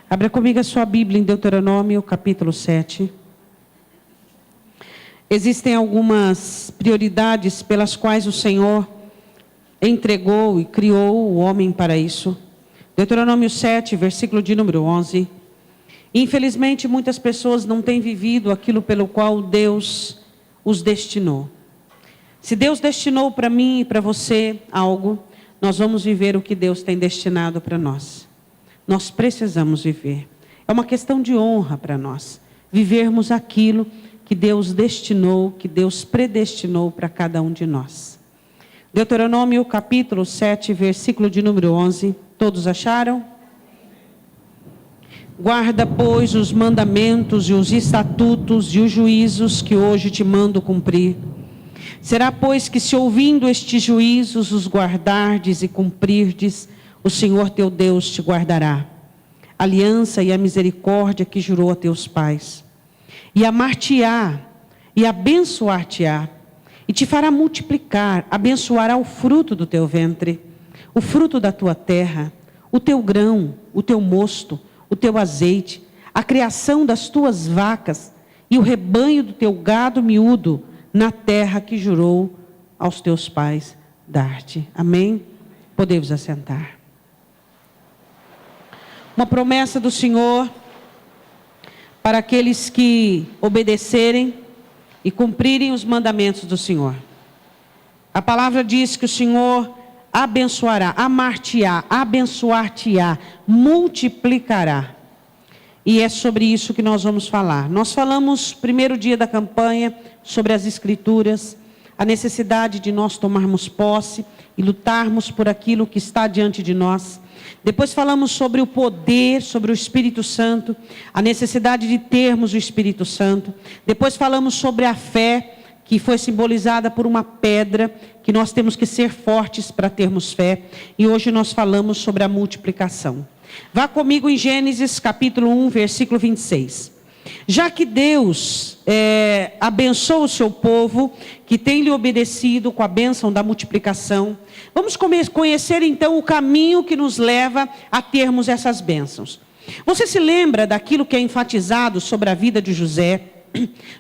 Abra comigo a sua Bíblia em Deuteronômio, capítulo 7. Existem algumas prioridades pelas quais o Senhor entregou e criou o homem para isso. Deuteronômio 7, versículo de número 11. Infelizmente, muitas pessoas não têm vivido aquilo pelo qual Deus os destinou. Se Deus destinou para mim e para você algo, nós vamos viver o que Deus tem destinado para nós. Nós precisamos viver. É uma questão de honra para nós. Vivermos aquilo que Deus destinou, que Deus predestinou para cada um de nós. Deuteronômio capítulo 7, versículo de número 11. Todos acharam? Guarda, pois, os mandamentos e os estatutos e os juízos que hoje te mando cumprir. Será, pois, que se ouvindo estes juízos os guardardes e cumprirdes, o Senhor teu Deus te guardará. A aliança e a misericórdia que jurou a teus pais. E amar-te-á, e abençoar-te-á, e te fará multiplicar, abençoará o fruto do teu ventre, o fruto da tua terra, o teu grão, o teu mosto, o teu azeite, a criação das tuas vacas, e o rebanho do teu gado miúdo, na terra que jurou aos teus pais dar-te. Amém? Podemos assentar. Uma promessa do Senhor para aqueles que obedecerem e cumprirem os mandamentos do Senhor. A palavra diz que o Senhor abençoará, amar-te-á, abençoar-te-á, multiplicará. E é sobre isso que nós vamos falar. Nós falamos, primeiro dia da campanha, sobre as Escrituras, a necessidade de nós tomarmos posse e lutarmos por aquilo que está diante de nós. Depois falamos sobre o poder, sobre o Espírito Santo, a necessidade de termos o Espírito Santo. Depois falamos sobre a fé, que foi simbolizada por uma pedra, que nós temos que ser fortes para termos fé. E hoje nós falamos sobre a multiplicação. Vá comigo em Gênesis capítulo 1, versículo 26. Já que Deus abençoa o seu povo, que tem lhe obedecido com a bênção da multiplicação, vamos conhecer então o caminho que nos leva a termos essas bênçãos. Você se lembra daquilo que é enfatizado sobre a vida de José,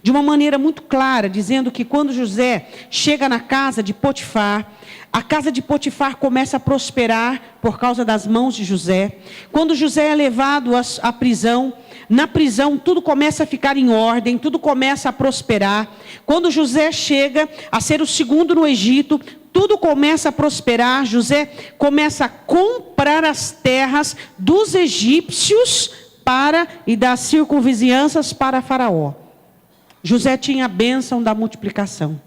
de uma maneira muito clara, dizendo que quando José chega na casa de Potifar, a casa de Potifar começa a prosperar por causa das mãos de José. Quando José é levado à prisão, na prisão tudo começa a ficar em ordem, tudo começa a prosperar. Quando José chega a ser o segundo no Egito, tudo começa a prosperar. José começa a comprar as terras dos egípcios e das circunvizinhanças para Faraó. José tinha a bênção da multiplicação.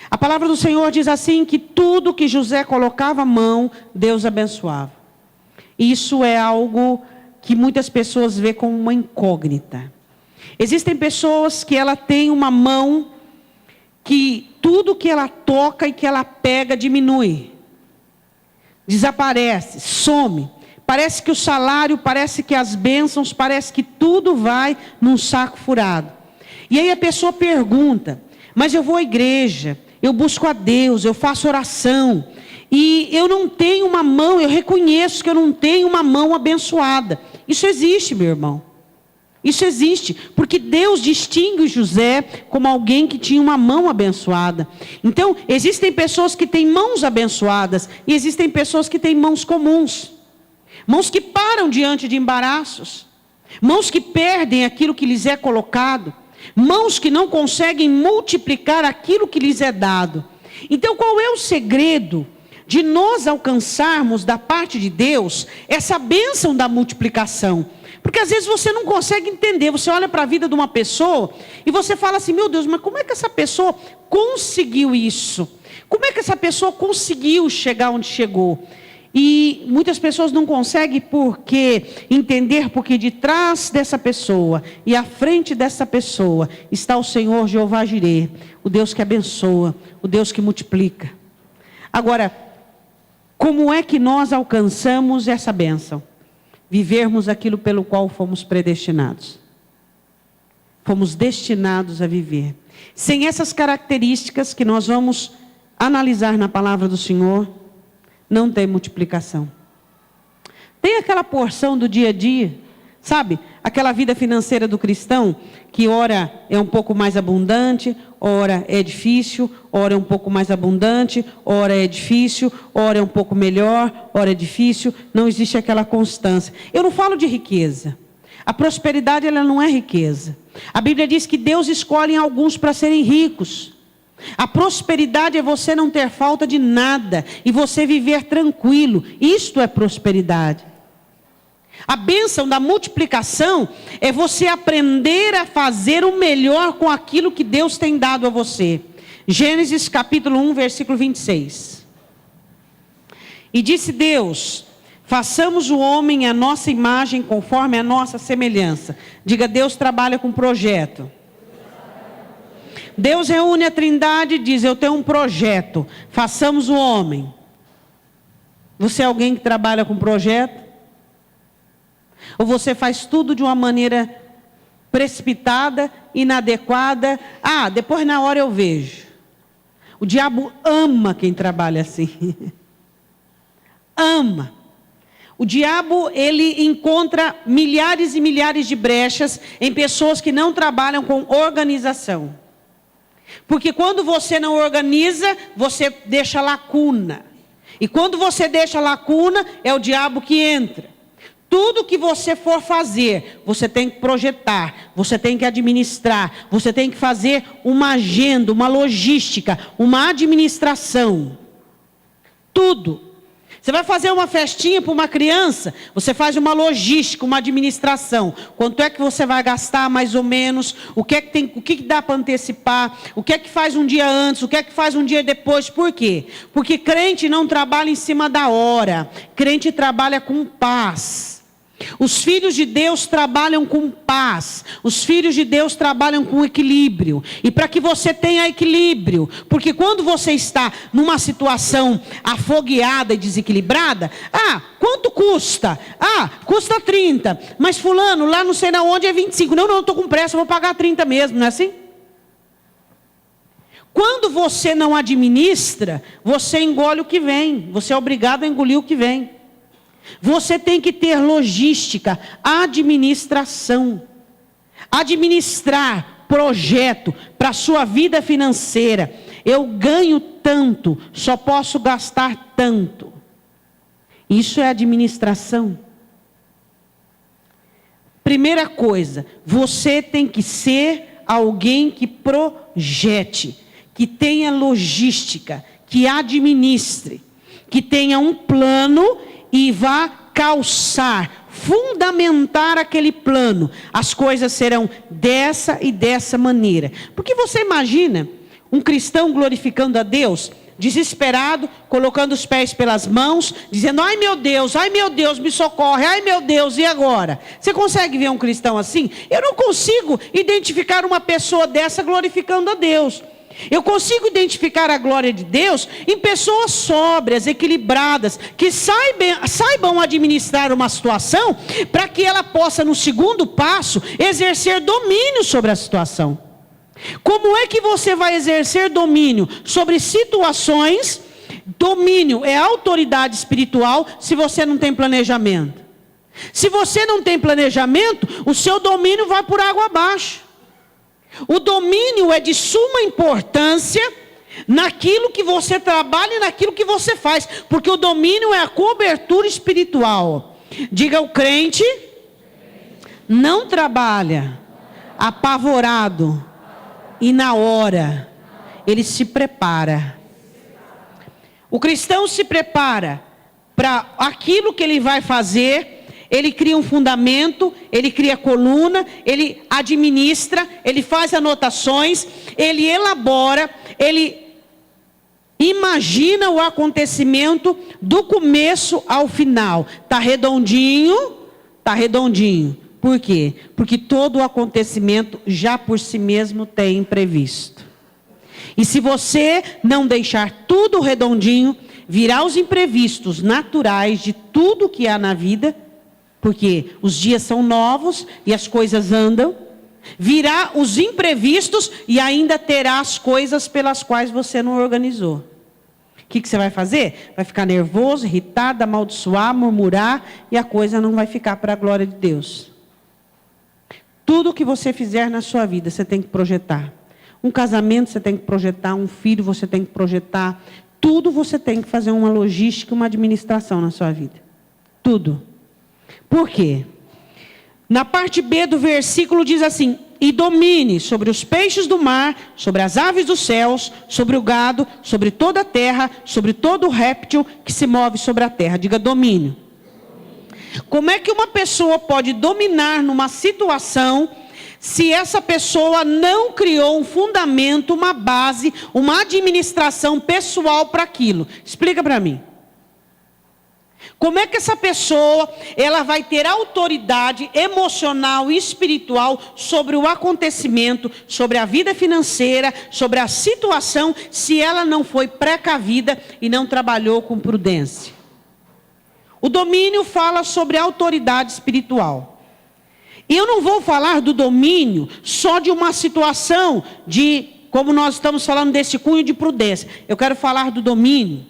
A palavra do Senhor diz assim, que tudo que José colocava a mão, Deus abençoava. Isso é algo que muitas pessoas veem como uma incógnita. Existem pessoas que ela tem uma mão que tudo que ela toca e que ela pega diminui. Desaparece, some. Parece que o salário, parece que as bênçãos, parece que tudo vai num saco furado. E aí a pessoa pergunta, mas eu vou à igreja, eu busco a Deus, eu faço oração, e eu não tenho uma mão, eu reconheço que eu não tenho uma mão abençoada. Isso existe, meu irmão. Isso existe, porque Deus distingue José como alguém que tinha uma mão abençoada. Então, existem pessoas que têm mãos abençoadas, e existem pessoas que têm mãos comuns. Mãos que param diante de embaraços. Mãos que perdem aquilo que lhes é colocado. Mãos que não conseguem multiplicar aquilo que lhes é dado. Então, qual é o segredo de nós alcançarmos da parte de Deus essa bênção da multiplicação? Porque às vezes você não consegue entender. Você olha para a vida de uma pessoa e você fala assim, meu Deus, mas como é que essa pessoa conseguiu isso? Como é que essa pessoa conseguiu chegar onde chegou? E muitas pessoas não conseguem entender porque de trás dessa pessoa e à frente dessa pessoa está o Senhor Jeová Jireh, o Deus que abençoa, o Deus que multiplica. Agora, como é que nós alcançamos essa bênção? Vivermos aquilo pelo qual fomos predestinados. Fomos destinados a viver. Sem essas características que nós vamos analisar na palavra do Senhor, não tem multiplicação. Tem aquela porção do dia a dia. Sabe, aquela vida financeira do cristão, que ora é um pouco mais abundante, ora é difícil, ora é um pouco mais abundante, ora é difícil, ora é um pouco melhor, ora é difícil, não existe aquela constância. Eu não falo de riqueza. A prosperidade, ela não é riqueza. A Bíblia diz que Deus escolhe alguns para serem ricos. A prosperidade é você não ter falta de nada e você viver tranquilo. Isto é prosperidade. A bênção da multiplicação é você aprender a fazer o melhor com aquilo que Deus tem dado a você. Gênesis capítulo 1, versículo 26. E disse Deus: façamos o homem à nossa imagem, conforme a nossa semelhança. Diga, Deus trabalha com projeto. Deus reúne a Trindade e diz: eu tenho um projeto, façamos o homem. Você é alguém que trabalha com projeto? Ou você faz tudo de uma maneira precipitada, inadequada? Ah, depois na hora eu vejo. O diabo ama quem trabalha assim. Ama. O diabo, ele encontra milhares e milhares de brechas em pessoas que não trabalham com organização. Porque quando você não organiza, você deixa lacuna. E quando você deixa lacuna, é o diabo que entra. Tudo que você for fazer, você tem que projetar, você tem que administrar, você tem que fazer uma agenda, uma logística, uma administração. Tudo. Você vai fazer uma festinha para uma criança, você faz uma logística, uma administração. Quanto é que você vai gastar mais ou menos? O que dá para antecipar? O que é que faz um dia antes? O que é que faz um dia depois? Por quê? Porque crente não trabalha em cima da hora. Crente trabalha com paz. Os filhos de Deus trabalham com paz. Os filhos de Deus trabalham com equilíbrio. E para que você tenha equilíbrio, porque quando você está numa situação afogueada e desequilibrada, quanto custa? Custa 30. Mas fulano, lá não sei na onde é 25. Não, eu estou com pressa, vou pagar 30 mesmo, não é assim? Quando você não administra, você engole o que vem. Você é obrigado a engolir o que vem. Você tem que ter logística, administração. Administrar projeto para a sua vida financeira. Eu ganho tanto, só posso gastar tanto. Isso é administração. Primeira coisa, você tem que ser alguém que projete, que tenha logística, que administre, que tenha um plano e vá calçar, fundamentar aquele plano. As coisas serão dessa e dessa maneira. Porque você imagina um cristão glorificando a Deus, desesperado, colocando os pés pelas mãos, dizendo: ai meu Deus, me socorre, ai meu Deus, e agora? Você consegue ver um cristão assim? Eu não consigo identificar uma pessoa dessa glorificando a Deus. Eu consigo identificar a glória de Deus em pessoas sóbrias, equilibradas, que saibam administrar uma situação para que ela possa, no segundo passo, exercer domínio sobre a situação. Como é que você vai exercer domínio sobre situações? Domínio é autoridade espiritual se você não tem planejamento. Se você não tem planejamento, o seu domínio vai por água abaixo. O domínio é de suma importância naquilo que você trabalha e naquilo que você faz. Porque o domínio é a cobertura espiritual. Diga, o crente não trabalha apavorado e na hora. Ele se prepara. O cristão se prepara para aquilo que ele vai fazer. Ele cria um fundamento, ele cria coluna, ele administra, ele faz anotações, ele elabora, ele imagina o acontecimento do começo ao final. Está redondinho, está redondinho. Por quê? Porque todo o acontecimento já por si mesmo tem imprevisto. E se você não deixar tudo redondinho, virá os imprevistos naturais de tudo que há na vida. Porque os dias são novos e as coisas andam. Virá os imprevistos e ainda terá as coisas pelas quais você não organizou. O que você vai fazer? Vai ficar nervoso, irritado, amaldiçoar, murmurar, e a coisa não vai ficar para a glória de Deus. Tudo que você fizer na sua vida, você tem que projetar. Um casamento você tem que projetar, um filho você tem que projetar. Tudo você tem que fazer uma logística, uma administração na sua vida. Tudo. Por quê? Na parte B do versículo diz assim: e domine sobre os peixes do mar, sobre as aves dos céus, sobre o gado, sobre toda a terra, sobre todo o réptil que se move sobre a terra. Diga domínio. Como é que uma pessoa pode dominar numa situação se essa pessoa não criou um fundamento, uma base, uma administração pessoal para aquilo? Explica para mim. Como é que essa pessoa, ela vai ter autoridade emocional e espiritual sobre o acontecimento, sobre a vida financeira, sobre a situação, se ela não foi precavida e não trabalhou com prudência? O domínio fala sobre a autoridade espiritual. E eu não vou falar do domínio só de uma situação de, como nós estamos falando desse cunho de prudência. Eu quero falar do domínio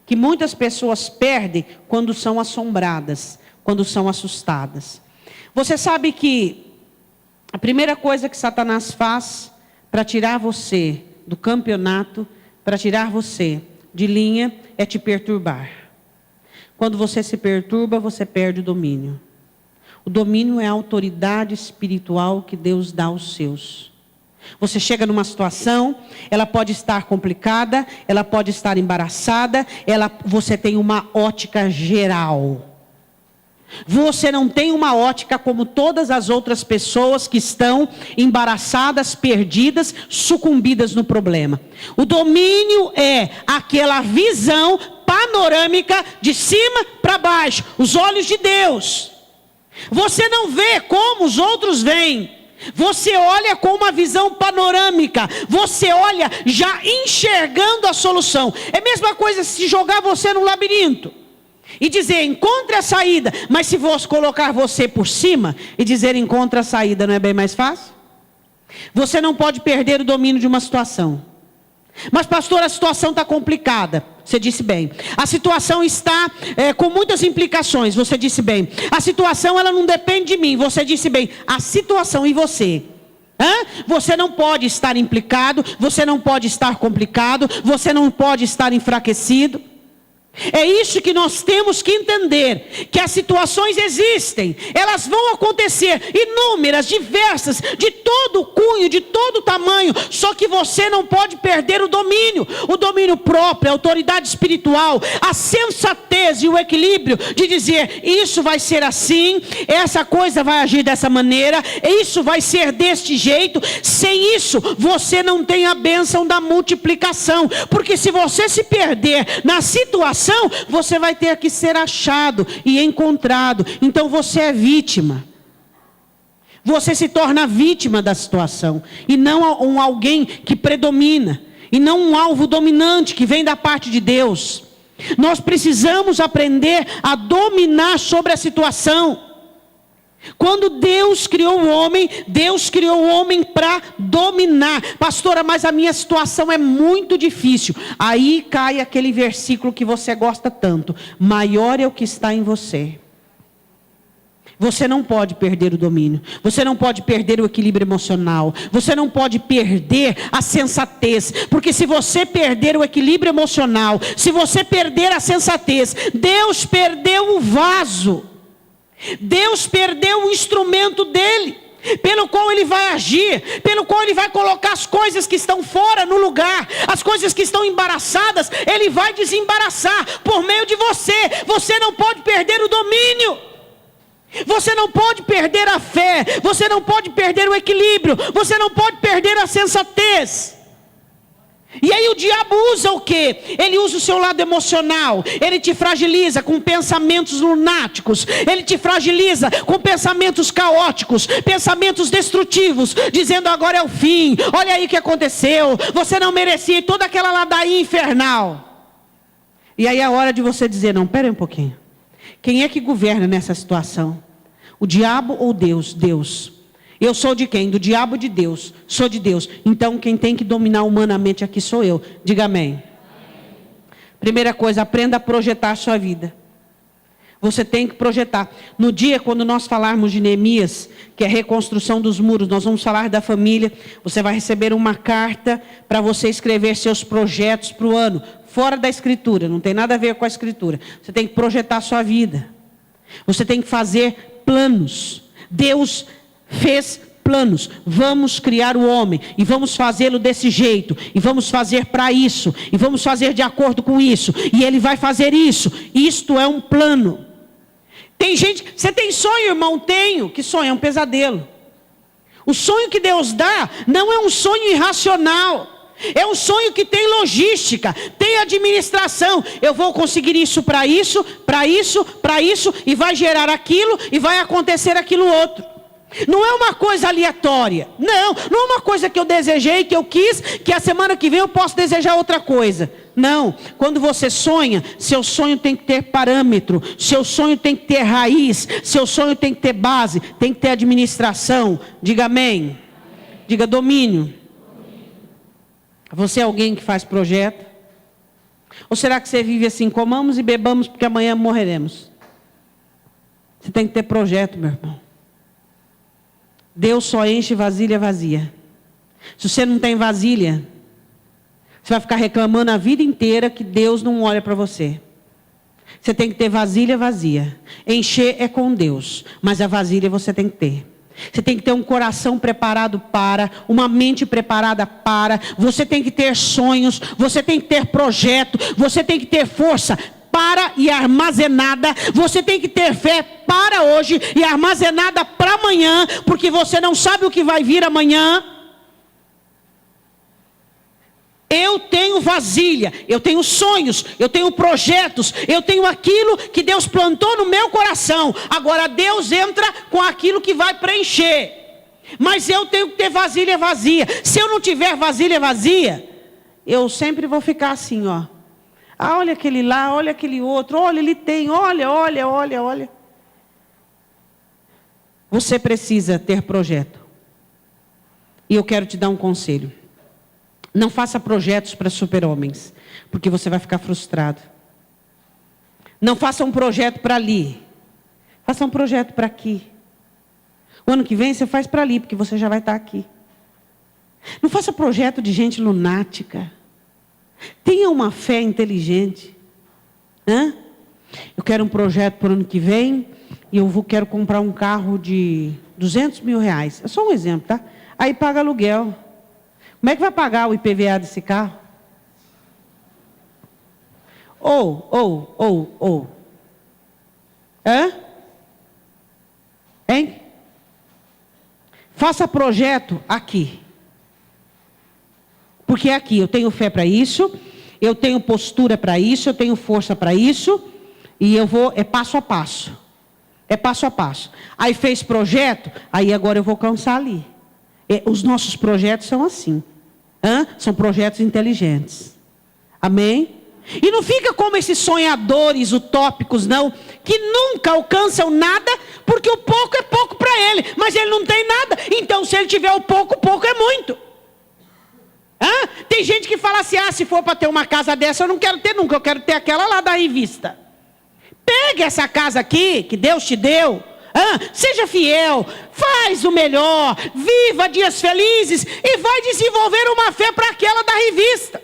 que muitas pessoas perdem quando são assombradas, quando são assustadas. Você sabe que a primeira coisa que Satanás faz para tirar você do campeonato, para tirar você de linha, é te perturbar. Quando você se perturba, você perde o domínio. O domínio é a autoridade espiritual que Deus dá aos seus. Você chega numa situação, ela pode estar complicada, ela pode estar embaraçada, você tem uma ótica geral. Você não tem uma ótica como todas as outras pessoas que estão embaraçadas, perdidas, sucumbidas no problema. O domínio é aquela visão panorâmica de cima para baixo, os olhos de Deus. Você não vê como os outros veem. Você olha com uma visão panorâmica. Você olha já enxergando a solução. É a mesma coisa se jogar você no labirinto e dizer, encontre a saída. Mas se fosse colocar você por cima e dizer, encontre a saída, não é bem mais fácil? Você não pode perder o domínio de uma situação. Mas pastor, a situação está complicada. Você disse bem. A situação está com muitas implicações. Você disse bem. A situação ela não depende de mim. Você disse bem. A situação e você. Você não pode estar implicado. Você não pode estar complicado. Você não pode estar enfraquecido. É isso que nós temos que entender, que as situações existem, elas vão acontecer, inúmeras, diversas, de todo cunho, de todo tamanho, só que você não pode perder o domínio próprio, a autoridade espiritual, a sensatez e o equilíbrio de dizer, isso vai ser assim, essa coisa vai agir dessa maneira, isso vai ser deste jeito. Sem isso, você não tem a bênção da multiplicação, porque se você se perder na situação, você vai ter que ser achado e encontrado. Então você é vítima. Você se torna vítima da situação. E não alguém que predomina. E não um alvo dominante que vem da parte de Deus. Nós precisamos aprender a dominar sobre a situação. Quando Deus criou o homem para dominar. Pastora, mas a minha situação é muito difícil. Aí cai aquele versículo que você gosta tanto. Maior é o que está em você. Você não pode perder o domínio. Você não pode perder o equilíbrio emocional. Você não pode perder a sensatez. Porque se você perder o equilíbrio emocional, se você perder a sensatez, Deus perdeu o vaso. Deus perdeu o instrumento dele, pelo qual ele vai agir, pelo qual ele vai colocar as coisas que estão fora no lugar, as coisas que estão embaraçadas, ele vai desembaraçar por meio de você. Você não pode perder o domínio, você não pode perder a fé, você não pode perder o equilíbrio, você não pode perder a sensatez. E aí o diabo usa o quê? Ele usa o seu lado emocional. Ele te fragiliza com pensamentos lunáticos. Ele te fragiliza com pensamentos caóticos, pensamentos destrutivos, dizendo agora é o fim, olha aí o que aconteceu, você não merecia, toda aquela ladainha infernal. E aí é a hora de você dizer, não, pera aí um pouquinho. Quem é que governa nessa situação? O diabo ou Deus? Deus. Eu sou de quem? Do diabo ou de Deus? Sou de Deus. Então quem tem que dominar humanamente aqui sou eu. Diga amém. Primeira coisa, aprenda a projetar a sua vida. Você tem que projetar. No dia, quando nós falarmos de Neemias, que é a reconstrução dos muros, nós vamos falar da família. Você vai receber uma carta para você escrever seus projetos para o ano. Fora da escritura, não tem nada a ver com a escritura. Você tem que projetar a sua vida. Você tem que fazer planos. Deus fez planos. Vamos criar o homem e vamos fazê-lo desse jeito, e vamos fazer para isso, e vamos fazer de acordo com isso, e ele vai fazer isso. Isto é um plano. Tem gente, você tem sonho, irmão? Tenho. Que sonho? É um pesadelo. O sonho que Deus dá não é um sonho irracional. É um sonho que tem logística, tem administração. Eu vou conseguir isso para isso, para isso, para isso, e vai gerar aquilo, e vai acontecer aquilo outro. Não é uma coisa aleatória. Não é uma coisa que eu desejei, que eu quis, que a semana que vem eu posso desejar outra coisa. Não, quando você sonha, seu sonho tem que ter parâmetro, seu sonho tem que ter raiz, seu sonho tem que ter base, tem que ter administração. Diga amém. Diga domínio. Você é alguém que faz projeto? Ou será que você vive assim, comamos e bebamos porque amanhã morreremos? Você tem que ter projeto, meu irmão. Deus só enche vasilha vazia. Se você não tem vasilha, você vai ficar reclamando a vida inteira que Deus não olha para você. Você tem que ter vasilha vazia. Encher é com Deus, mas a vasilha você tem que ter. Você tem que ter um coração preparado para, uma mente preparada para. Você tem que ter sonhos, você tem que ter projeto, você tem que ter força para e armazenada. Você tem que ter fé para hoje e armazenada para amanhã, porque você não sabe o que vai vir amanhã. Eu tenho vasilha, eu tenho sonhos, eu tenho projetos, eu tenho aquilo que Deus plantou no meu coração. Agora Deus entra com aquilo que vai preencher. Mas eu tenho que ter vasilha vazia. Se eu não tiver vasilha vazia, eu sempre vou ficar assim, ó. Ah, olha aquele lá, olha aquele outro, olha, ele tem, olha. Você precisa ter projeto. E eu quero te dar um conselho. Não faça projetos para super-homens, porque você vai ficar frustrado. Não faça um projeto para ali. Faça um projeto para aqui. O ano que vem você faz para ali, porque você já vai estar aqui. Não faça projeto de gente lunática. Tenha uma fé inteligente. Eu quero um projeto para o ano que vem, e quero comprar um carro de 200 mil reais. É só um exemplo, tá? Aí paga aluguel. Como é que vai pagar o IPVA desse carro? Hein? Faça projeto aqui. Porque aqui eu tenho fé para isso, eu tenho postura para isso, eu tenho força para isso, e é passo a passo. É passo a passo. Aí fez projeto, aí agora eu vou alcançar ali. Os nossos projetos são assim. São projetos inteligentes. Amém? E não fica como esses sonhadores utópicos, não, que nunca alcançam nada, porque o pouco é pouco para ele, mas ele não tem nada. Então, se ele tiver o pouco é muito. Tem gente que fala assim, se for para ter uma casa dessa, eu não quero ter nunca, eu quero ter aquela lá da revista. Pegue essa casa aqui, que Deus te deu. Seja fiel, faz o melhor, viva dias felizes e vai desenvolver uma fé para aquela da revista.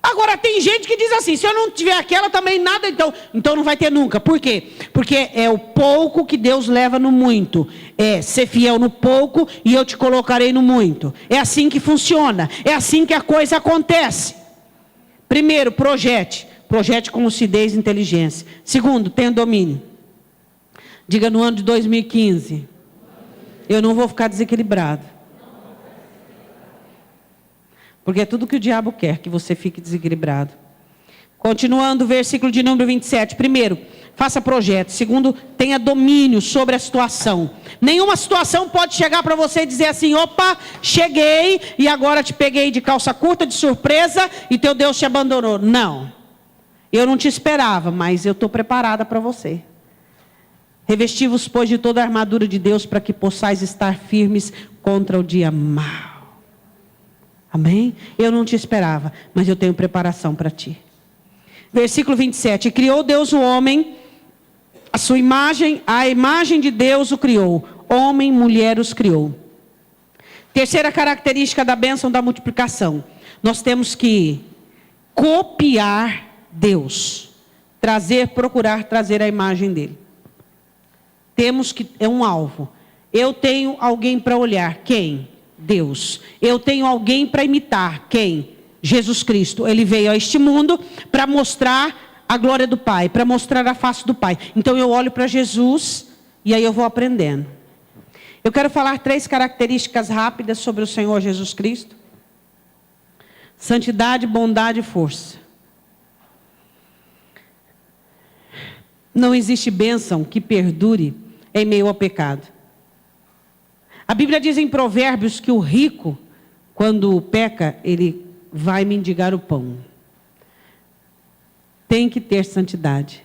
Agora tem gente que diz assim, se eu não tiver aquela também nada, então não vai ter nunca. Por quê? Porque é o pouco que Deus leva no muito. É ser fiel no pouco e eu te colocarei no muito. É assim que funciona, é assim que a coisa acontece. Primeiro, projete com lucidez e inteligência. Segundo, tenha domínio. Diga no ano de 2015, eu não vou ficar desequilibrado. Porque é tudo que o diabo quer, que você fique desequilibrado. Continuando o versículo de número 27. Primeiro, faça projeto. Segundo, tenha domínio sobre a situação. Nenhuma situação pode chegar para você e dizer assim, opa, cheguei e agora te peguei de calça curta, de surpresa, e teu Deus te abandonou. Não. Eu não te esperava, mas eu estou preparada para você. Revesti-vos, pois, de toda a armadura de Deus, para que possais estar firmes contra o dia mau. Amém? Eu não te esperava, mas eu tenho preparação para ti. Versículo 27. Criou Deus o homem, a sua imagem, a imagem de Deus o criou. Homem e mulher os criou. Terceira característica da bênção da multiplicação. Nós temos que copiar Deus. Procurar trazer a imagem dele. Temos que, é um alvo. Eu tenho alguém para olhar. Quem? Deus. Eu tenho alguém para imitar. Quem? Jesus Cristo. Ele veio a este mundo para mostrar a glória do Pai, para mostrar a face do Pai. Então eu olho para Jesus e aí eu vou aprendendo. Eu quero falar 3 características rápidas sobre o Senhor Jesus Cristo. Santidade, bondade e força. Não existe bênção que perdure em meio ao pecado. A Bíblia diz em Provérbios que o rico, quando peca, ele vai mendigar o pão. Tem que ter santidade.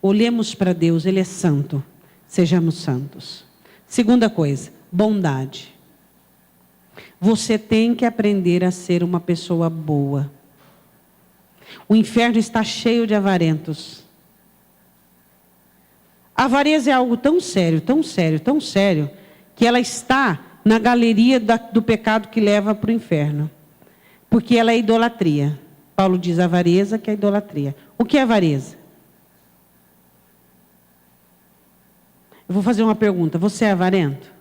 Olhemos para Deus, Ele é santo. Sejamos santos. Segunda coisa, bondade. Você tem que aprender a ser uma pessoa boa. O inferno está cheio de avarentos. A avareza é algo tão sério, tão sério, tão sério, que ela está na galeria do pecado que leva para o inferno. Porque ela é idolatria. Paulo diz avareza que é idolatria. O que é avareza? Eu vou fazer uma pergunta. Você é avarento?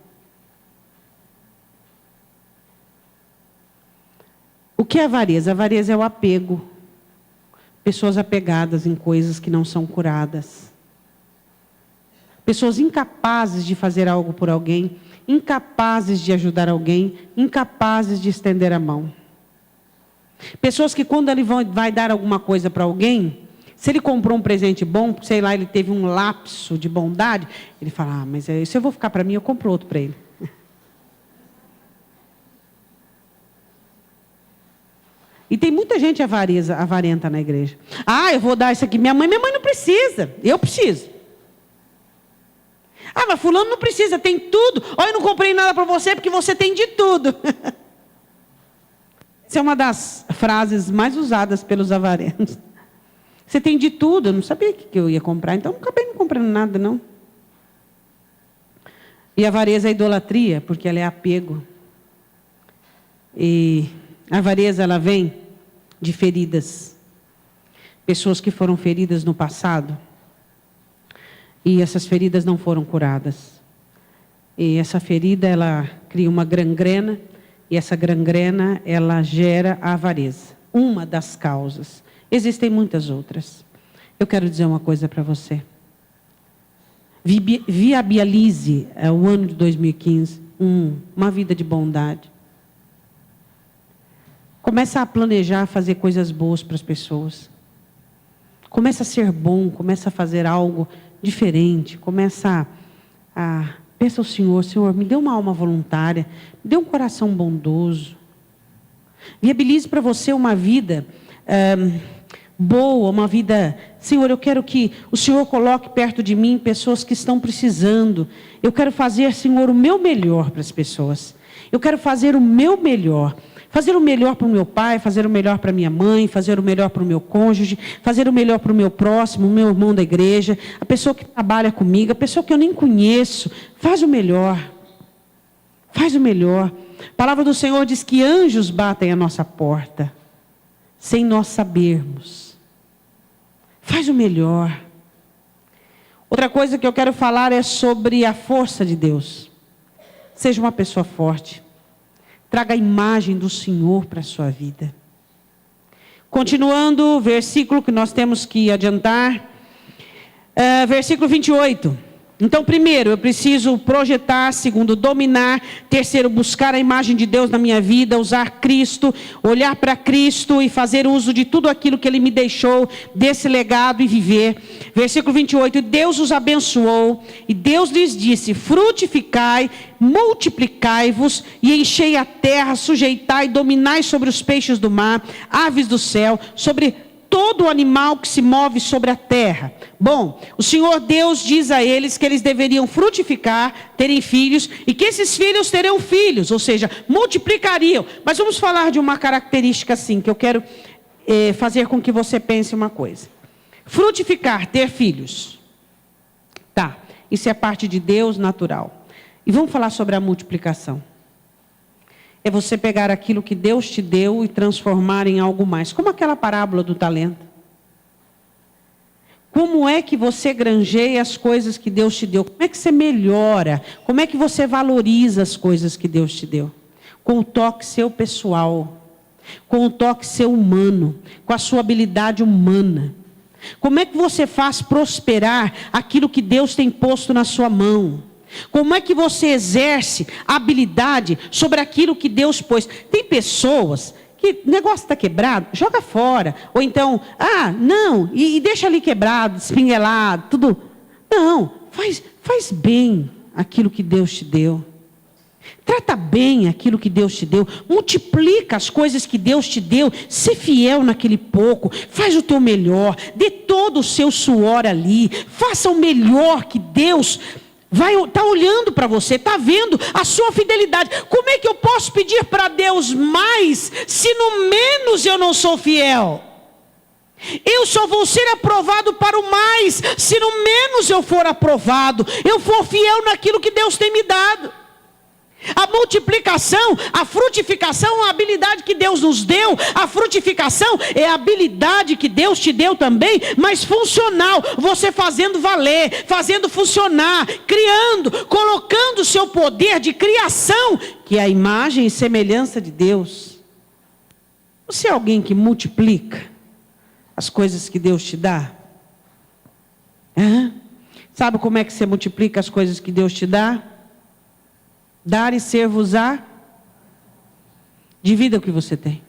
O que é avareza? Avareza é o apego. Pessoas apegadas em coisas que não são curadas. Pessoas incapazes de fazer algo por alguém, incapazes de ajudar alguém, incapazes de estender a mão. Pessoas que quando ele vai dar alguma coisa para alguém, se ele comprou um presente bom, sei lá, ele teve um lapso de bondade, ele fala, mas se eu vou ficar para mim, eu compro outro para ele. E tem muita gente avarenta na igreja. Eu vou dar isso aqui. Minha mãe não precisa, eu preciso. Mas fulano não precisa, tem tudo. Eu não comprei nada para você porque você tem de tudo. Essa é uma das frases mais usadas pelos avarentos. Você tem de tudo, eu não sabia o que eu ia comprar, então acabei não comprando nada, não. E a avareza é idolatria, porque ela é apego. E a avareza, ela vem de feridas. Pessoas que foram feridas no passado. E essas feridas não foram curadas. E essa ferida, ela cria uma gangrena. E essa gangrena, ela gera a avareza. Uma das causas. Existem muitas outras. Eu quero dizer uma coisa para você. Viabilize o ano de 2015. Uma vida de bondade. Começa a planejar fazer coisas boas para as pessoas. Começa a ser bom, começa a fazer algo diferente. Começa a peça ao Senhor, Senhor, me dê uma alma voluntária, me dê um coração bondoso. Viabilize para você uma vida boa, uma vida... Senhor, eu quero que o Senhor coloque perto de mim pessoas que estão precisando. Eu quero fazer, Senhor, o meu melhor para as pessoas. Eu quero fazer o meu melhor. Fazer o melhor para o meu pai, fazer o melhor para a minha mãe, fazer o melhor para o meu cônjuge, fazer o melhor para o meu próximo, o meu irmão da igreja, a pessoa que trabalha comigo, a pessoa que eu nem conheço. Faz o melhor. Faz o melhor. A palavra do Senhor diz que anjos batem à nossa porta, sem nós sabermos. Faz o melhor. Outra coisa que eu quero falar é sobre a força de Deus. Seja uma pessoa forte. Traga a imagem do Senhor para a sua vida. Continuando, versículo que nós temos que adiantar. Versículo 28. Então, primeiro, eu preciso projetar. Segundo, dominar. Terceiro, buscar a imagem de Deus na minha vida. Usar Cristo. Olhar para Cristo e fazer uso de tudo aquilo que Ele me deixou. Desse legado e viver. Versículo 28. Deus os abençoou. E Deus lhes disse, frutificai, multiplicai-vos e enchei a terra, sujeitai, dominai sobre os peixes do mar, aves do céu, sobre todo animal que se move sobre a terra. Bom, o Senhor Deus diz a eles que eles deveriam frutificar, terem filhos, e que esses filhos terão filhos, ou seja, multiplicariam. Mas vamos falar de uma característica assim, que eu quero fazer com que você pense uma coisa. Frutificar, ter filhos. Tá, isso é parte de Deus natural. E vamos falar sobre a multiplicação. É você pegar aquilo que Deus te deu e transformar em algo mais. Como aquela parábola do talento. Como é que você granjeia as coisas que Deus te deu? Como é que você melhora? Como é que você valoriza as coisas que Deus te deu? Com o toque seu pessoal. Com o toque seu humano. Com a sua habilidade humana. Como é que você faz prosperar aquilo que Deus tem posto na sua mão? Como é que você exerce habilidade sobre aquilo que Deus pôs? Tem pessoas que o negócio está quebrado, joga fora. Ou então, não, e deixa ali quebrado, espinguelado, tudo. Não, faz bem aquilo que Deus te deu. Trata bem aquilo que Deus te deu. Multiplica as coisas que Deus te deu. Ser fiel naquele pouco. Faz o teu melhor. Dê todo o seu suor ali. Faça o melhor que Deus está olhando para você, está vendo a sua fidelidade. Como é que eu posso pedir para Deus mais, se no menos eu não sou fiel? Eu só vou ser aprovado para o mais, se no menos eu for aprovado. Eu for fiel naquilo que Deus tem me dado. A multiplicação, a frutificação é uma habilidade que Deus nos deu. A frutificação é a habilidade que Deus te deu também, mas funcional. Você fazendo valer, fazendo funcionar, criando, colocando o seu poder de criação, que é a imagem e semelhança de Deus. Você é alguém que multiplica as coisas que Deus te dá? Sabe como é que você multiplica as coisas que Deus te dá? Dar e ser-vos-á. Divida o que você tem.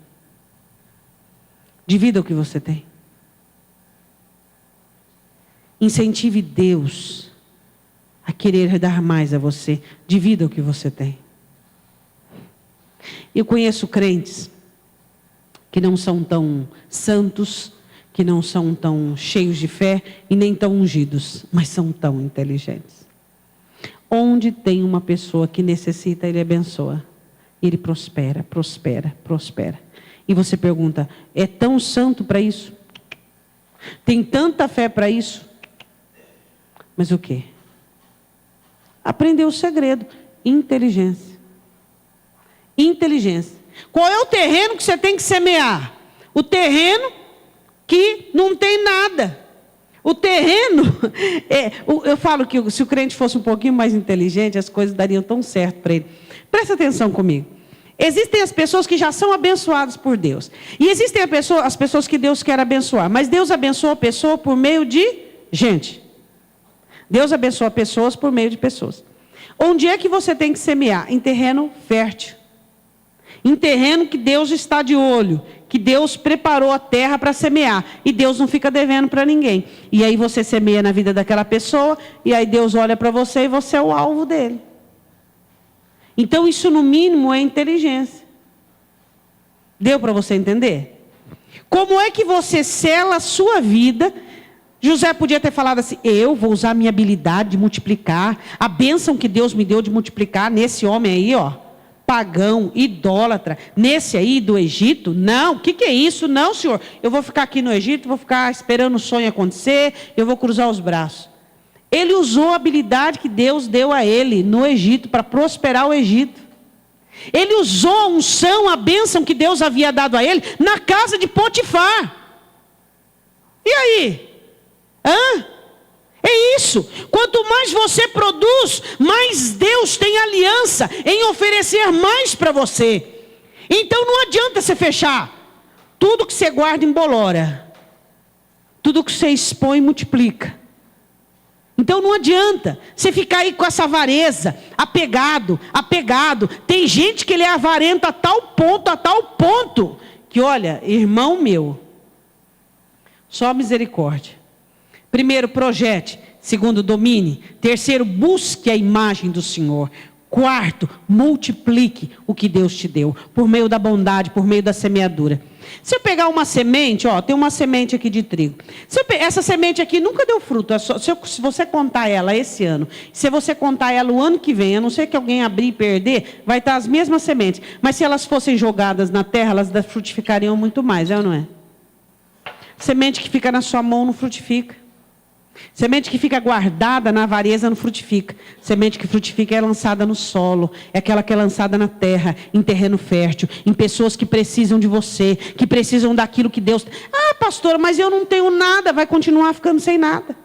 Divida o que você tem. Incentive Deus a querer dar mais a você. Divida o que você tem. Eu conheço crentes que não são tão santos, que não são tão cheios de fé e nem tão ungidos, mas são tão inteligentes. Onde tem uma pessoa que necessita, ele abençoa. Ele prospera, prospera, prospera. E você pergunta, é tão santo para isso? Tem tanta fé para isso? Mas o quê? Aprendeu o segredo. Inteligência. Inteligência. Qual é o terreno que você tem que semear? O terreno que não tem nada. O terreno, eu falo que se o crente fosse um pouquinho mais inteligente, as coisas dariam tão certo para ele. Presta atenção comigo. Existem as pessoas que já são abençoadas por Deus. E existem as pessoas que Deus quer abençoar. Mas Deus abençoa a pessoa por meio de gente. Deus abençoa pessoas por meio de pessoas. Onde é que você tem que semear? Em terreno fértil. Em terreno que Deus está de olho. Que Deus preparou a terra para semear. E Deus não fica devendo para ninguém. E aí você semeia na vida daquela pessoa. E aí Deus olha para você e você é o alvo dele. Então isso no mínimo é inteligência. Deu para você entender? Como é que você sela a sua vida? José podia ter falado assim, eu vou usar a minha habilidade de multiplicar. A bênção que Deus me deu de multiplicar nesse homem aí, ó. Pagão, idólatra, nesse aí do Egito, não, o que é isso? Não, senhor, eu vou ficar aqui no Egito, vou ficar esperando o sonho acontecer, eu vou cruzar os braços. Ele usou a habilidade que Deus deu a ele no Egito, para prosperar o Egito. Ele usou a unção, a bênção que Deus havia dado a ele, na casa de Potifar. E aí? É isso. Quanto mais você produz, mais Deus tem aliança em oferecer mais para você. Então não adianta você fechar. Tudo que você guarda embolora. Tudo que você expõe multiplica. Então não adianta você ficar aí com essa avareza, apegado. Tem gente que ele é avarento a tal ponto, que olha, irmão meu, só misericórdia. Primeiro, projete. Segundo, domine. Terceiro, busque a imagem do Senhor. Quarto, multiplique o que Deus te deu. Por meio da bondade, por meio da semeadura. Se eu pegar uma semente, ó, tem uma semente aqui de trigo. Essa semente aqui nunca deu fruto. Se você contar ela esse ano, se você contar ela o ano que vem, a não ser que alguém abrir e perder, vai estar as mesmas sementes. Mas se elas fossem jogadas na terra, elas frutificariam muito mais, é ou não é? Semente que fica na sua mão não frutifica. Semente que fica guardada na avareza não frutifica. Semente que frutifica é lançada no solo. É aquela que é lançada na terra, em terreno fértil, em pessoas que precisam de você, que precisam daquilo que Deus... Ah, pastora, mas eu não tenho nada. Vai continuar ficando sem nada.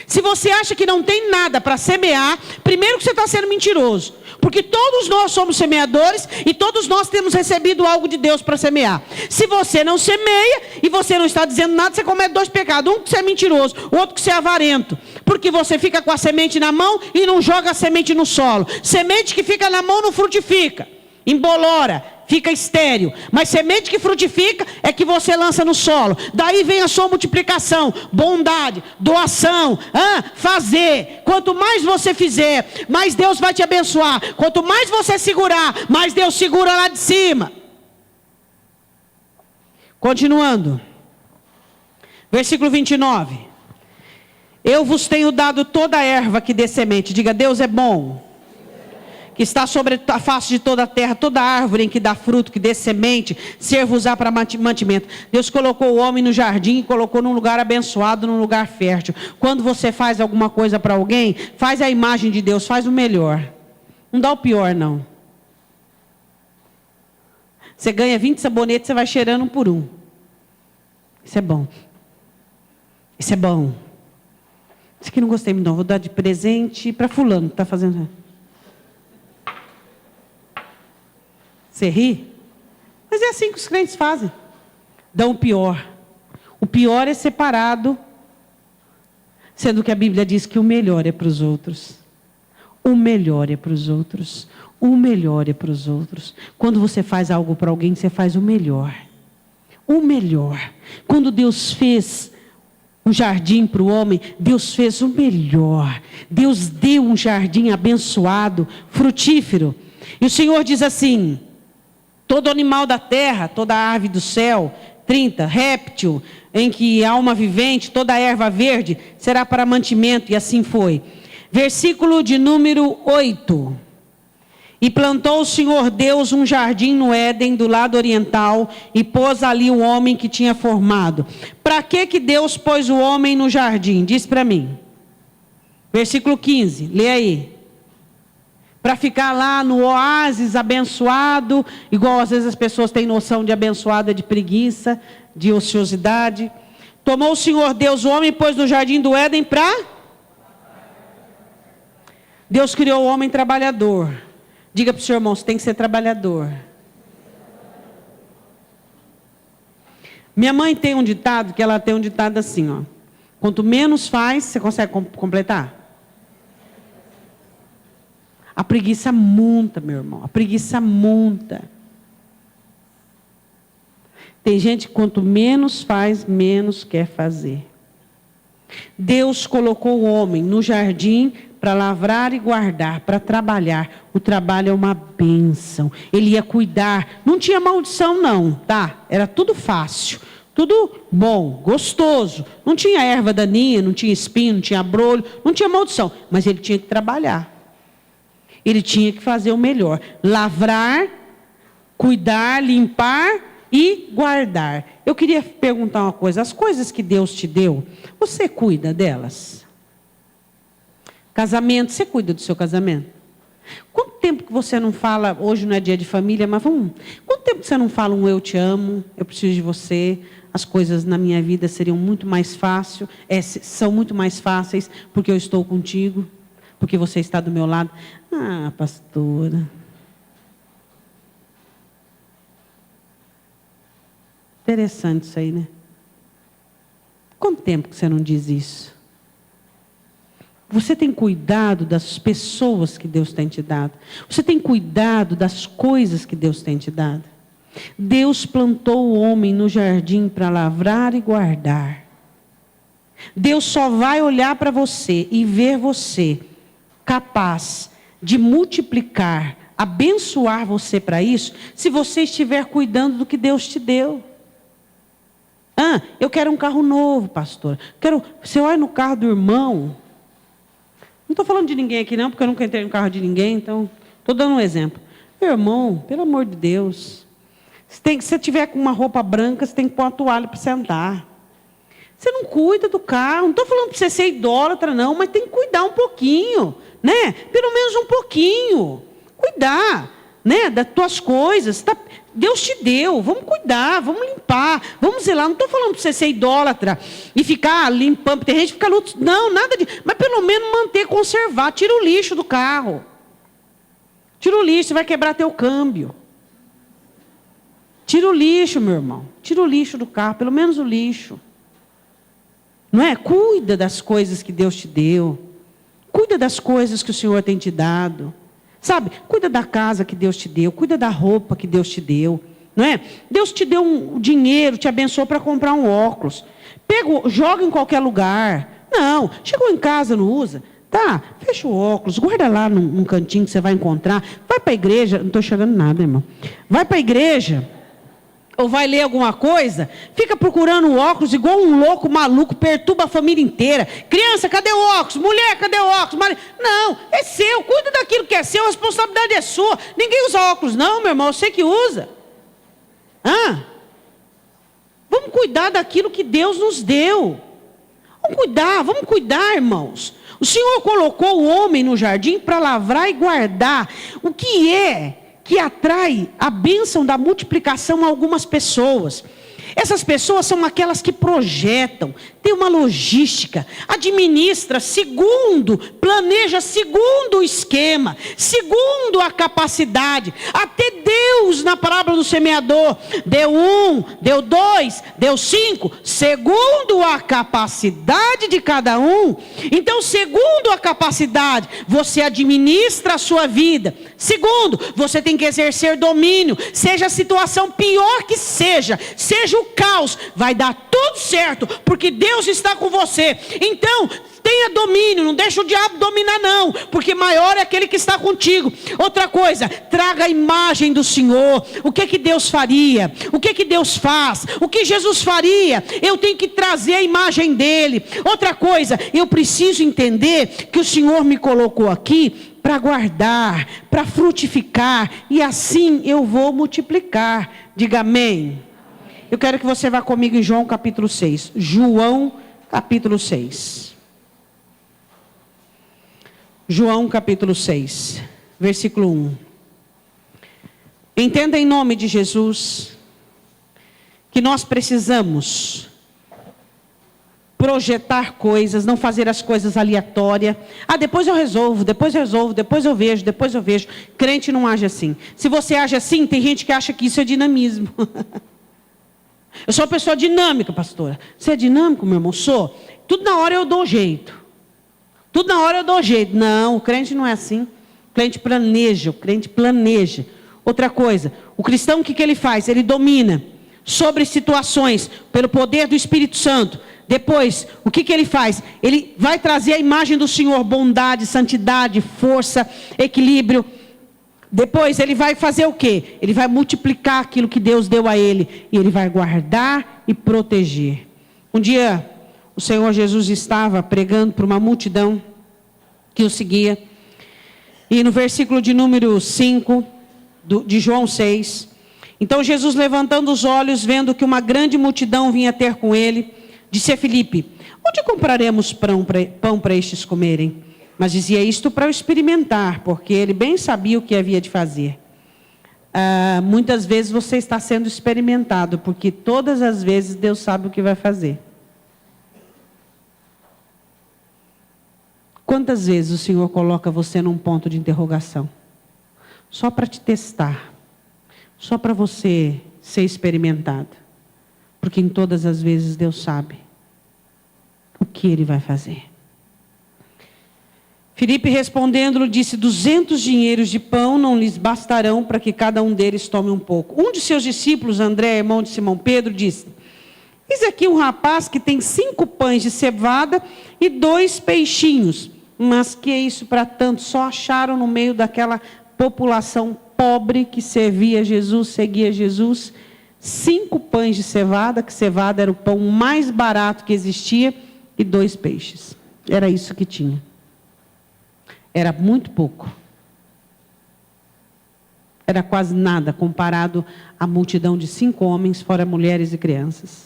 Se você acha que não tem nada para semear, primeiro que você está sendo mentiroso. Porque todos nós somos semeadores e todos nós temos recebido algo de Deus para semear. Se você não semeia e você não está dizendo nada, você comete 2 pecados. Um que você é mentiroso, o outro que você é avarento. Porque você fica com a semente na mão e não joga a semente no solo. Semente que fica na mão não frutifica. Embolora, fica estéril. Mas semente que frutifica é que você lança no solo. Daí vem a sua multiplicação, bondade, doação, fazer. Quanto mais você fizer, mais Deus vai te abençoar. Quanto mais você segurar, mais Deus segura lá de cima. Continuando. Versículo 29. Eu vos tenho dado toda a erva que dê semente. Diga, Deus é bom. Que está sobre a face de toda a terra, toda árvore em que dá fruto, que dê semente, servo-usar para mantimento. Deus colocou o homem no jardim e colocou num lugar abençoado, num lugar fértil. Quando você faz alguma coisa para alguém, faz a imagem de Deus, faz o melhor. Não dá o pior, não. Você ganha 20 sabonetes, você vai cheirando um por um. Isso é bom. Isso é bom. Isso aqui não gostei muito, não. Vou dar de presente para fulano que está fazendo... Você ri? Mas é assim que os crentes fazem. Dão o pior. O pior é separado, sendo que a Bíblia diz que o melhor é para os outros. O melhor é para os outros. O melhor é para os outros. Quando você faz algo para alguém, você faz o melhor. O melhor. Quando Deus fez um jardim para o homem, Deus fez o melhor. Deus deu um jardim abençoado, frutífero. E o Senhor diz assim... Todo animal da terra, toda ave do céu, 30, réptil, em que há alma vivente, toda erva verde, será para mantimento, e assim foi. Versículo de número 8. E plantou o Senhor Deus um jardim no Éden, do lado oriental, e pôs ali o homem que tinha formado. Para que Deus pôs o homem no jardim? Diz para mim. Versículo 15, lê aí. Para ficar lá no oásis abençoado, igual às vezes as pessoas têm noção de abençoada de preguiça, de ociosidade. Tomou o Senhor Deus o homem e pôs no jardim do Éden para... Deus criou o homem trabalhador. Diga para o seu irmão, você tem que ser trabalhador. Minha mãe tem um ditado, que ela tem um ditado assim, ó. Quanto menos faz, você consegue completar? A preguiça monta, meu irmão. A preguiça monta. Tem gente que quanto menos faz, menos quer fazer. Deus colocou o homem no jardim para lavrar e guardar, para trabalhar. O trabalho é uma bênção. Ele ia cuidar. Não tinha maldição não, tá? Era tudo fácil. Tudo bom, gostoso. Não tinha erva daninha, não tinha espinho, não tinha abrolho, não tinha maldição. Mas ele tinha que trabalhar. Ele tinha que fazer o melhor. Lavrar, cuidar, limpar e guardar. Eu queria perguntar uma coisa. As coisas que Deus te deu, você cuida delas? Casamento, você cuida do seu casamento? Quanto tempo que você não fala, hoje não é dia de família, mas quanto tempo que você não fala um eu te amo, eu preciso de você, as coisas na minha vida seriam muito mais fáceis, são muito mais fáceis porque eu estou contigo, porque você está do meu lado. Ah, pastora. Interessante isso aí, né? Quanto tempo que você não diz isso? Você tem cuidado das pessoas que Deus tem te dado? Você tem cuidado das coisas que Deus tem te dado? Deus plantou o homem no jardim para lavrar e guardar. Deus só vai olhar para você e ver você capaz de multiplicar, abençoar você para isso, se você estiver cuidando do que Deus te deu. Eu quero um carro novo, pastor. Você olha no carro do irmão. Não estou falando de ninguém aqui não, porque eu nunca entrei no carro de ninguém, então estou dando um exemplo. Meu irmão, pelo amor de Deus, se você tiver com uma roupa branca, você tem que pôr uma toalha para você andar. Você não cuida do carro. Não estou falando para você ser idólatra, não, mas tem que cuidar um pouquinho, né? Pelo menos um pouquinho. Cuidar, né? Das tuas coisas. Tá? Deus te deu. Vamos cuidar, vamos limpar, vamos zelar. Não estou falando para você ser idólatra e ficar limpando. Tem gente que fica lutando. Não, nada de. Mas pelo menos manter, conservar. Tira o lixo do carro. Tira o lixo, você vai quebrar teu câmbio. Tira o lixo, meu irmão. Tira o lixo do carro, pelo menos o lixo. Não é? Cuida das coisas que Deus te deu. Cuida das coisas que o Senhor tem te dado. Sabe? Cuida da casa que Deus te deu. Cuida da roupa que Deus te deu. Não é? Deus te deu um dinheiro, te abençoou para comprar um óculos. Pega, joga em qualquer lugar. Não, chegou em casa, não usa. Tá, fecha o óculos, guarda lá num cantinho que você vai encontrar. Vai para a igreja, não estou chegando nada, irmão. Vai para a igreja, ou vai ler alguma coisa, fica procurando o óculos igual um louco maluco, perturba a família inteira. Criança, cadê o óculos? Mulher, cadê o óculos? Não, é seu, cuida daquilo que é seu, a responsabilidade é sua. Ninguém usa óculos não, meu irmão, você que usa. Vamos cuidar daquilo que Deus nos deu. Vamos cuidar, irmãos. O Senhor colocou o homem no jardim para lavrar e guardar. O que é que atrai a bênção da multiplicação a algumas pessoas? Essas pessoas são aquelas que projetam, tem uma logística, administra segundo, planeja segundo o esquema, segundo a capacidade. Até Deus, na parábola do semeador, deu 1, deu 2, deu 5, segundo a capacidade de cada um. Então, segundo a capacidade, você administra a sua vida. Segundo, você tem que exercer domínio, seja a situação pior que seja o caos, vai dar tudo certo, porque Deus está com você. Então, tenha domínio, não deixa o diabo dominar não, porque maior é aquele que está contigo. Outra coisa, traga a imagem do Senhor. O que Deus faria? O que Deus faz? O que Jesus faria? Eu tenho que trazer a imagem dele. Outra coisa, eu preciso entender que o Senhor me colocou aqui para guardar, para frutificar, e assim eu vou multiplicar. Diga amém. Eu quero que você vá comigo em João capítulo 6. João capítulo 6. João capítulo 6, versículo 1. Entenda em nome de Jesus que nós precisamos projetar coisas, não fazer as coisas aleatórias. Depois eu resolvo, depois eu vejo. Crente não age assim. Se você age assim, tem gente que acha que isso é dinamismo. Eu sou uma pessoa dinâmica, pastora. Você é dinâmico, meu irmão? Sou. Tudo na hora eu dou jeito. Não, o crente não é assim. O crente planeja. Outra coisa, o cristão, o que ele faz? Ele domina sobre situações pelo poder do Espírito Santo. Depois, o que ele faz? Ele vai trazer a imagem do Senhor, bondade, santidade, força, equilíbrio. Depois ele vai fazer o quê? Ele vai multiplicar aquilo que Deus deu a ele. E ele vai guardar e proteger. Um dia, o Senhor Jesus estava pregando para uma multidão que o seguia. E no versículo de número 5, de João 6. Então Jesus, levantando os olhos, vendo que uma grande multidão vinha ter com ele, disse a Filipe: onde compraremos pão para estes comerem? Mas dizia isto para eu experimentar, porque ele bem sabia o que havia de fazer. Muitas vezes você está sendo experimentado, porque todas as vezes Deus sabe o que vai fazer. Quantas vezes o Senhor coloca você num ponto de interrogação? Só para te testar. Só para você ser experimentado. Porque em todas as vezes Deus sabe o que Ele vai fazer. Filipe respondendo-lhe disse: 200 dinheiros de pão não lhes bastarão para que cada um deles tome um pouco. Um de seus discípulos, André, irmão de Simão Pedro, disse: eis aqui um rapaz que tem 5 pães de cevada e 2 peixinhos. Mas que é isso para tanto? Só acharam no meio daquela população pobre que servia Jesus, seguia Jesus, 5 pães de cevada, que cevada era o pão mais barato que existia, e 2 peixes. Era isso que tinha. Era muito pouco. Era quase nada comparado à multidão de 5 homens, fora mulheres e crianças.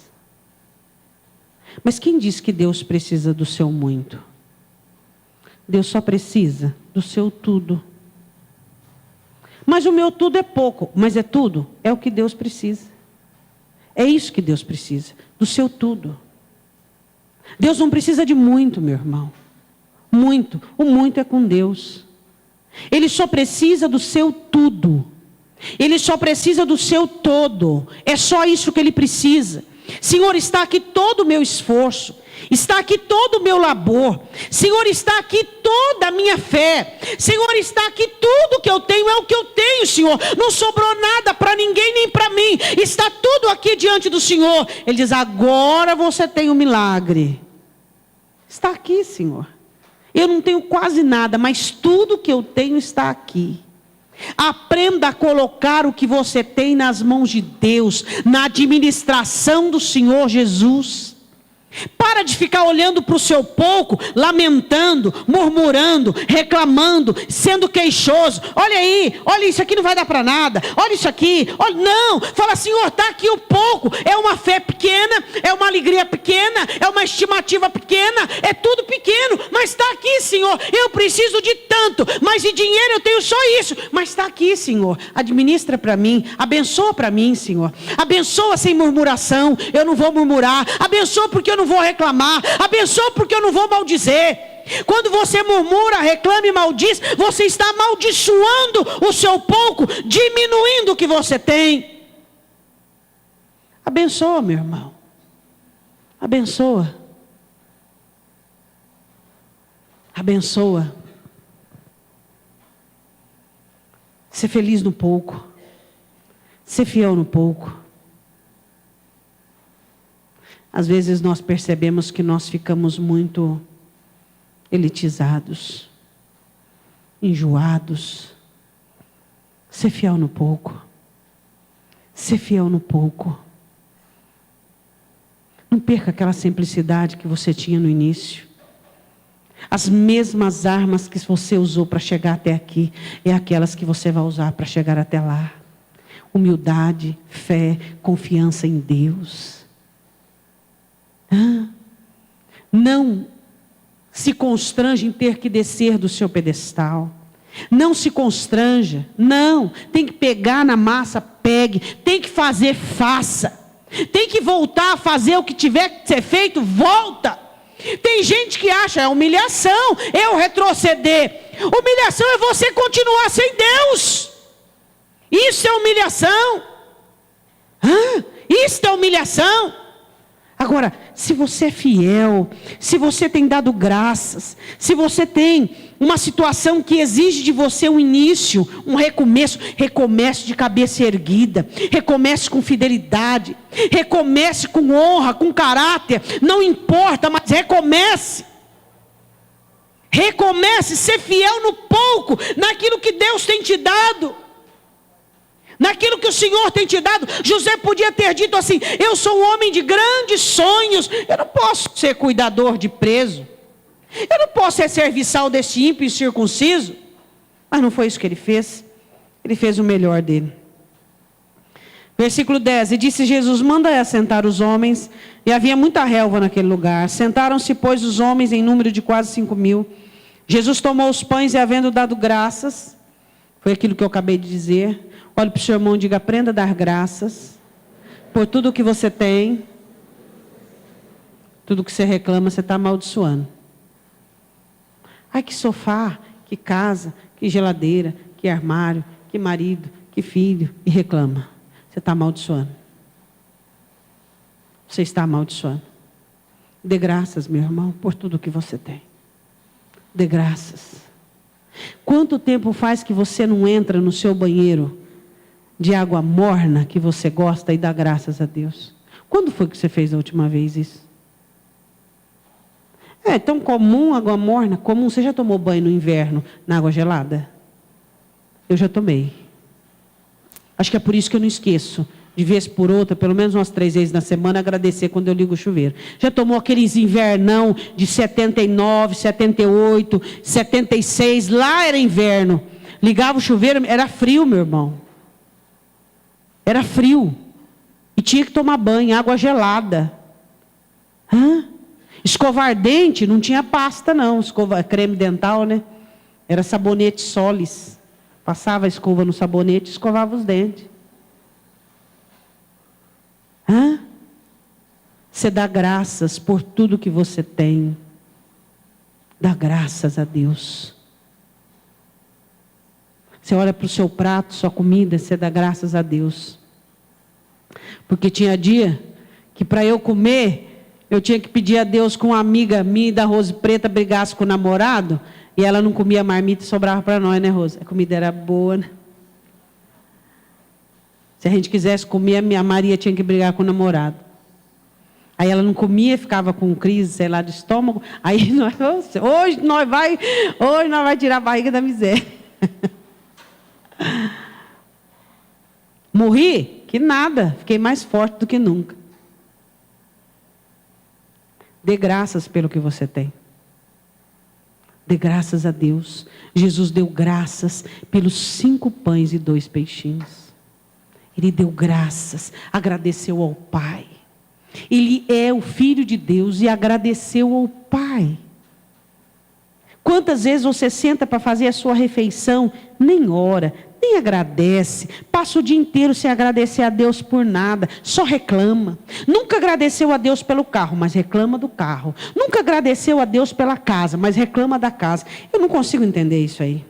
Mas quem diz que Deus precisa do seu muito? Deus só precisa do seu tudo. Mas o meu tudo é pouco, mas é tudo, é o que Deus precisa. É isso que Deus precisa, do seu tudo. Deus não precisa de muito, meu irmão. Muito, o muito é com Deus. Ele só precisa do seu tudo. Ele só precisa do seu todo. É só isso que Ele precisa. Senhor, está aqui todo o meu esforço. Está aqui todo o meu labor. Senhor, está aqui toda a minha fé. Senhor, está aqui tudo que eu tenho. É o que eu tenho, Senhor. Não sobrou nada para ninguém nem para mim. Está tudo aqui diante do Senhor. Ele diz, agora você tem um milagre. Está aqui, Senhor. Eu não tenho quase nada, mas tudo que eu tenho está aqui. Aprenda a colocar o que você tem nas mãos de Deus, na administração do Senhor Jesus. Para de ficar olhando para o seu pouco, lamentando, murmurando, reclamando, sendo queixoso. Olha aí, olha isso aqui não vai dar para nada. Olha isso aqui, olha, não. Fala, Senhor, está aqui o pouco. É uma fé pequena, é uma alegria pequena, é uma estimativa pequena, é tudo pequeno. Mas está aqui, Senhor. Eu preciso de tanto, mas de dinheiro eu tenho só isso. Mas está aqui, Senhor. Administra para mim, abençoa para mim, Senhor. Abençoa sem murmuração. Eu não vou murmurar. Abençoa porque eu não vou reclamar, abençoa porque eu não vou maldizer. Quando você murmura, reclama e maldiz, você está amaldiçoando o seu pouco, diminuindo o que você tem. Abençoa, meu irmão. Abençoa. Abençoa. Ser feliz no pouco. Ser fiel no pouco. Às vezes nós percebemos que nós ficamos muito elitizados, enjoados. Ser fiel no pouco. Ser fiel no pouco. Não perca aquela simplicidade que você tinha no início. As mesmas armas que você usou para chegar até aqui, é aquelas que você vai usar para chegar até lá. Humildade, fé, confiança em Deus. Não se constrange em ter que descer do seu pedestal. Não se constranja. Não. Tem que pegar na massa, pegue. Tem que fazer, faça. Tem que voltar a fazer o que tiver que ser feito, volta. Tem gente que acha, é humilhação, eu retroceder. Humilhação é você continuar sem Deus. Isso é humilhação. Isso é humilhação. Agora, se você é fiel, se você tem dado graças, se você tem uma situação que exige de você um início, um recomeço, recomece de cabeça erguida, recomece com fidelidade, recomece com honra, com caráter, não importa, mas recomece. Recomece, ser fiel no pouco, naquilo que Deus tem te dado. Naquilo que o Senhor tem te dado. José podia ter dito assim, eu sou um homem de grandes sonhos, eu não posso ser cuidador de preso, eu não posso ser serviçal desse ímpio e circunciso. Mas não foi isso que ele fez. Ele fez o melhor dele. Versículo 10, e disse Jesus, manda assentar os homens, e havia muita relva naquele lugar. Sentaram-se, pois, os homens em número de quase 5.000. Jesus tomou os pães e, havendo dado graças, foi aquilo que eu acabei de dizer. Olhe para o seu irmão e diga, aprenda a dar graças por tudo o que você tem. Tudo que você reclama, você está amaldiçoando. Ai, que sofá, que casa, que geladeira, que armário, que marido, que filho. E reclama. Você está amaldiçoando. Você está amaldiçoando. Dê graças, meu irmão, por tudo que você tem. Dê graças. Quanto tempo faz que você não entra no seu banheiro de água morna que você gosta e dá graças a Deus? Quando foi que você fez a última vez isso? É tão comum água morna, comum. Você já tomou banho no inverno na água gelada? Eu já tomei. Acho que é por isso que eu não esqueço, de vez por outra, pelo menos umas 3 vezes na semana, agradecer quando eu ligo o chuveiro. Já tomou aqueles invernão de 79, 78, 76, lá era inverno. Ligava o chuveiro, era frio, meu irmão. Era frio. E tinha que tomar banho, água gelada. Hã? Escovar dente, não tinha pasta não, creme dental, né? Era sabonete Solis. Passava a escova no sabonete e escovava os dentes. Hã? Você dá graças por tudo que você tem. Dá graças a Deus. Você olha para o seu prato, sua comida, você dá graças a Deus. Porque tinha dia que para eu comer, eu tinha que pedir a Deus que uma amiga minha da Rose Preta brigasse com o namorado, e ela não comia marmita e sobrava para nós, né, Rose? A comida era boa, né? Se a gente quisesse comer, a minha Maria tinha que brigar com o namorado. Aí ela não comia, ficava com crise, sei lá, de estômago. Aí nós, hoje nós vai tirar a barriga da miséria. Morri? Que nada, fiquei mais forte do que nunca. Dê graças pelo que você tem. Dê graças a Deus. Jesus deu graças pelos 5 pães e 2 peixinhos. Ele deu graças, agradeceu ao Pai. Ele é o Filho de Deus e agradeceu ao Pai. Quantas vezes você senta para fazer a sua refeição, nem ora, nem agradece, passa o dia inteiro sem agradecer a Deus por nada, só reclama. Nunca agradeceu a Deus pelo carro, mas reclama do carro. Nunca agradeceu a Deus pela casa, mas reclama da casa. Eu não consigo entender isso aí.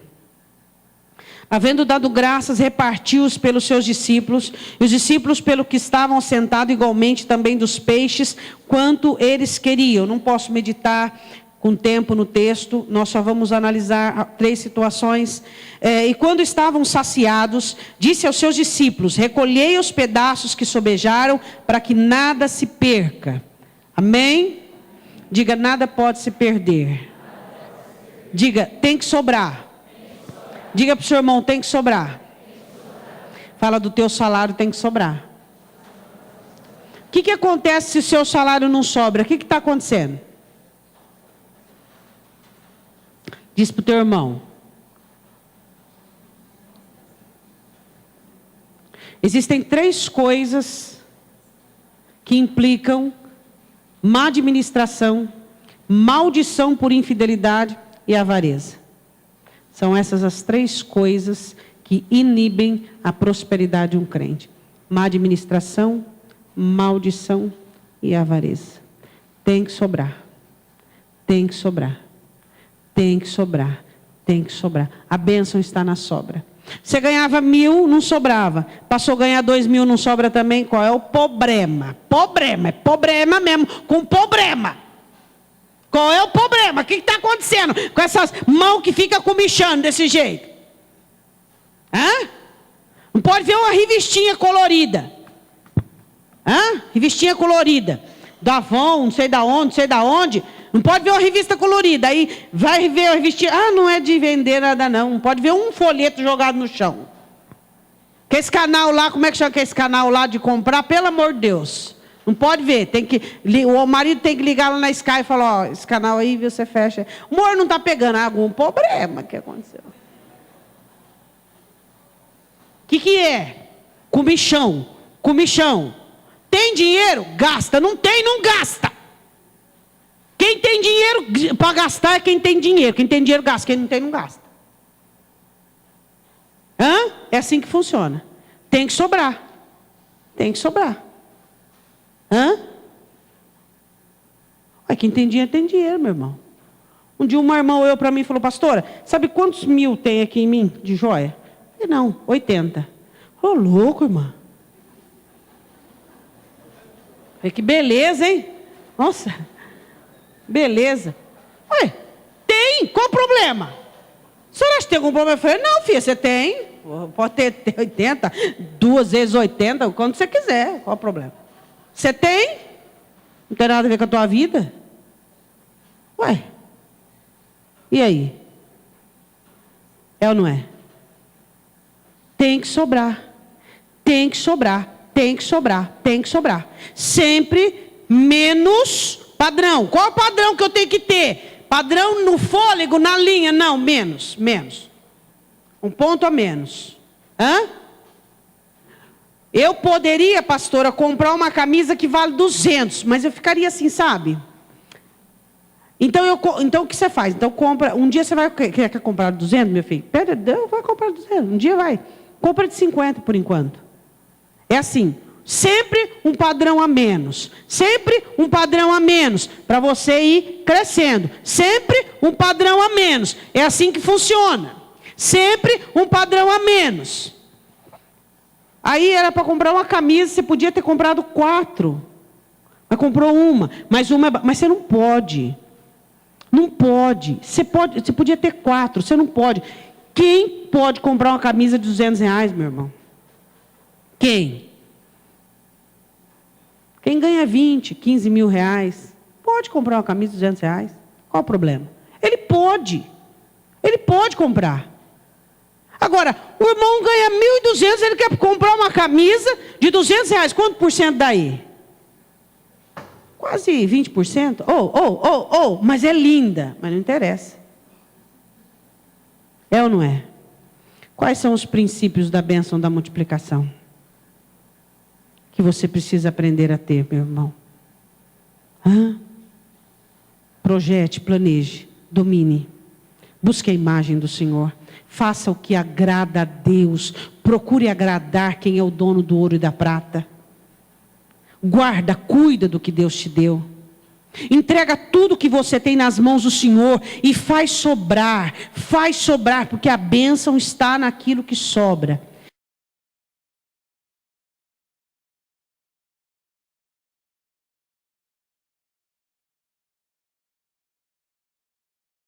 Havendo dado graças, repartiu-os pelos seus discípulos, e os discípulos pelo que estavam sentados igualmente também dos peixes, quanto eles queriam. Não posso meditar com tempo no texto, nós só vamos analisar 3 situações. E quando estavam saciados, disse aos seus discípulos: recolhei os pedaços que sobejaram, para que nada se perca. Amém? Diga, nada pode se perder. Diga, tem que sobrar. Diga para o seu irmão, tem que sobrar. Fala do teu salário, tem que sobrar. O que acontece se o seu salário não sobra? O que está acontecendo? Diz para o teu irmão. Existem 3 coisas que implicam má administração, maldição por infidelidade e avareza. São essas as 3 coisas que inibem a prosperidade de um crente. Má administração, maldição e avareza. Tem que sobrar. Tem que sobrar. Tem que sobrar. Tem que sobrar. A bênção está na sobra. Você ganhava 1.000, não sobrava. Passou a ganhar 2.000, não sobra também. Qual é o problema? Problema. É problema mesmo. Com problema. Qual é o problema? O que está acontecendo com essas mãos que ficam comichando desse jeito? Hã? Não pode ver uma revistinha colorida. Hã? Revistinha colorida. Da Avon, não sei da onde, não sei da onde. Não pode ver uma revista colorida. Aí vai ver a revistinha. Ah, não é de vender nada não. Não pode ver um folheto jogado no chão. Que esse canal lá, como é que chama esse canal lá de comprar? Pelo amor de Deus. Não pode ver, o marido tem que ligar lá na Sky e falar, ó, esse canal aí você fecha. O amor não está pegando algum problema que aconteceu. O que é? Comichão. Tem dinheiro? Gasta. Não tem, não gasta. Quem tem dinheiro para gastar é quem tem dinheiro. Quem tem dinheiro gasta, quem não tem não gasta. Hã? É assim que funciona. Tem que sobrar. Tem que sobrar. Hã? Quem tem dinheiro, meu irmão. Um dia uma irmã olhou para mim e falou: pastora, sabe quantos 1.000 tem aqui em mim de joia? Eu falei, não, 80. Ô, louco, irmã. Falei, que beleza, hein? Nossa, beleza. Ué, tem, qual o problema? A senhora acha que tem algum problema? Eu falei, não, filha, você tem. Pode ter 80, 2 vezes 80, quando você quiser, qual o problema? Você tem? Não tem nada a ver com a tua vida? Ué, e aí? É ou não é? Tem que sobrar. Tem que sobrar. Tem que sobrar. Tem que sobrar. Sempre menos padrão. Qual o padrão que eu tenho que ter? Padrão no fôlego, na linha? Não, menos. Um ponto a menos. Hã? Eu poderia, pastora, comprar uma camisa que vale 200, mas eu ficaria assim, sabe? Então o que você faz? Então compra, um dia você quer comprar 200, meu filho? Pera, vai comprar 200, um dia vai. Compra de 50 por enquanto. É assim, sempre um padrão a menos. Sempre um padrão a menos, para você ir crescendo. Sempre um padrão a menos. É assim que funciona. Sempre um padrão a menos. Aí era para comprar uma camisa, você podia ter comprado 4. Mas comprou uma, mas você não pode. Não pode. Você podia ter 4, você não pode. Quem pode comprar uma camisa de R$200, meu irmão? Quem? Quem ganha 20, 15 mil reais, pode comprar uma camisa de R$200. Qual o problema? Ele pode. Ele pode comprar. Agora, o irmão ganha 1.200, ele quer comprar uma camisa de R$200. Quanto por cento daí? Quase 20%. Mas é linda. Mas não interessa. É ou não é? Quais são os princípios da bênção da multiplicação? Que você precisa aprender a ter, meu irmão. Projete, planeje, domine. Busque a imagem do Senhor. Faça o que agrada a Deus. Procure agradar quem é o dono do ouro e da prata. Guarda, cuida do que Deus te deu. Entrega tudo que você tem nas mãos do Senhor e faz sobrar, porque a bênção está naquilo que sobra.